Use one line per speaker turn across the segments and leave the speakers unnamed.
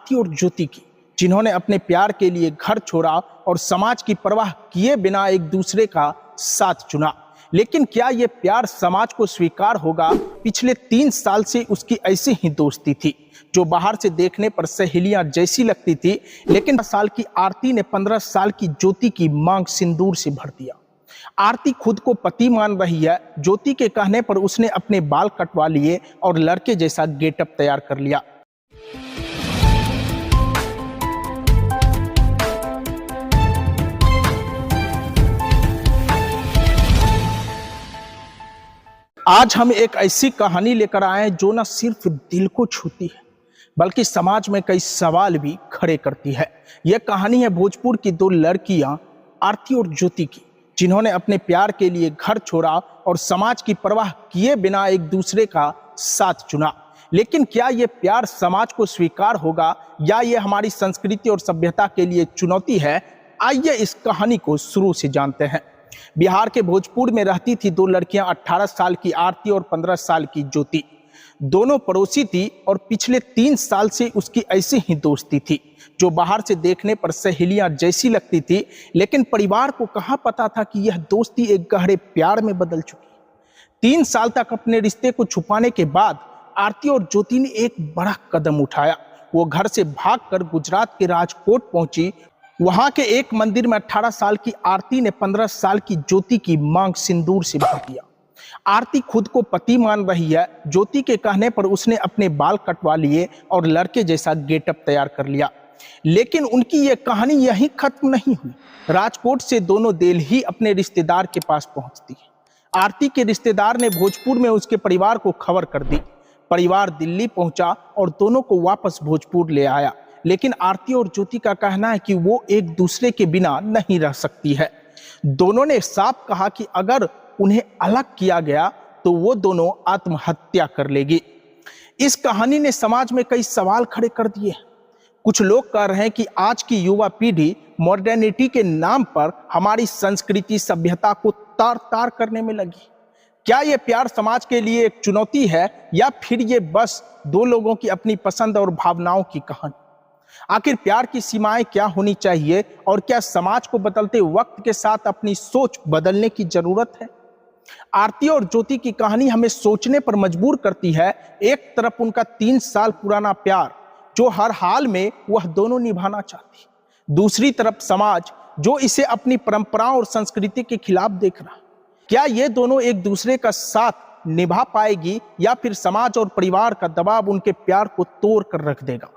आरती और ज्योति की, जिन्होंने अपने प्यार के लिए घर छोड़ा और समाज की परवाह किए बिना एक दूसरे का साथ चुना। लेकिन क्या ये प्यार समाज को स्वीकार होगा? पिछले 3 साल से उसकी ऐसी ही दोस्ती थी जो बाहर से देखने पर सहेलियां जैसी लगती थी, लेकिन 15 साल की आरती ने 15 साल की ज्योति की मांग सिंदूर से भर दिया। आरती खुद को पति मान रही है। ज्योति के कहने पर उसने अपने बाल कटवा लिए और लड़के जैसा गेटअप तैयार कर लिया। आज हम एक ऐसी कहानी लेकर आए हैं जो न सिर्फ दिल को छूती है बल्कि समाज में कई सवाल भी खड़े करती है। यह कहानी है भोजपुर की 2 लड़कियां आरती और ज्योति की, जिन्होंने अपने प्यार के लिए घर छोड़ा और समाज की परवाह किए बिना एक दूसरे का साथ चुना। लेकिन क्या यह प्यार समाज को स्वीकार होगा या यह हमारी संस्कृति और सभ्यता के लिए चुनौती है? आइए इस कहानी को शुरू से जानते हैं। बिहार के भोजपुर में रहती थी 2 लड़कियां, 18 साल की आरती और 15 साल की ज्योति। दोनों पड़ोसी थी और पिछले 3 साल से उसकी ऐसी ही दोस्ती थी जो बाहर से देखने पर सहेलियां जैसी लगती थी, लेकिन परिवार को कहाँ पता था कि यह दोस्ती एक गहरे प्यार में बदल चुकी। 3 साल तक अपने रिश्ते को छुपाने के बाद आरती और ज्योति ने एक बड़ा कदम उठाया। वो घर से भागकर गुजरात के राजकोट पहुंची। वहां के एक मंदिर में 18 साल की आरती ने 15 साल की ज्योति की मांग सिंदूर से भर दिया। आरती खुद को पति मान रही है। ज्योति के कहने पर उसने अपने बाल कटवा लिए और लड़के जैसा गेटअप तैयार कर लिया। लेकिन उनकी यह कहानी यहीं खत्म नहीं हुई। राजकोट से दोनों दिल्ली अपने रिश्तेदार के पास पहुंचती है। आरती के रिश्तेदार ने भोजपुर में उसके परिवार को खबर कर दी। परिवार दिल्ली पहुंचा और दोनों को वापस भोजपुर ले आया। लेकिन आरती और ज्योति का कहना है कि वो एक दूसरे के बिना नहीं रह सकती है। दोनों ने साफ कहा कि अगर उन्हें अलग किया गया तो वो दोनों आत्महत्या कर लेगी। इस कहानी ने समाज में कई सवाल खड़े कर दिए। कुछ लोग कह रहे हैं कि आज की युवा पीढ़ी मॉडर्निटी के नाम पर हमारी संस्कृति सभ्यता को तार तार करने में लगी। क्या यह प्यार समाज के लिए एक चुनौती है या फिर ये बस 2 लोगों की अपनी पसंद और भावनाओं की कहानी? आखिर प्यार की सीमाएं क्या होनी चाहिए और क्या समाज को बदलते वक्त के साथ अपनी सोच बदलने की जरूरत है? आरती और ज्योति की कहानी हमें सोचने पर मजबूर करती है। एक तरफ उनका 3 साल पुराना प्यार जो हर हाल में वह दोनों निभाना चाहती, दूसरी तरफ समाज जो इसे अपनी परंपराओं और संस्कृति के खिलाफ देख रहा। क्या ये दोनों एक दूसरे का साथ निभा पाएगी या फिर समाज और परिवार का दबाव उनके प्यार को तोड़ कर रख देगा?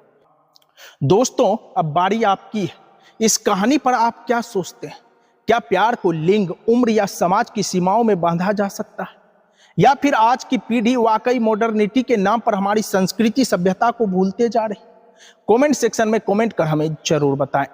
दोस्तों, अब बारी आपकी है। इस कहानी पर आप क्या सोचते हैं? क्या प्यार को लिंग, उम्र या समाज की सीमाओं में बांधा जा सकता है, या फिर आज की पीढ़ी वाकई मॉडर्निटी के नाम पर हमारी संस्कृति सभ्यता को भूलते जा रही? कमेंट सेक्शन में कमेंट कर हमें जरूर बताएं।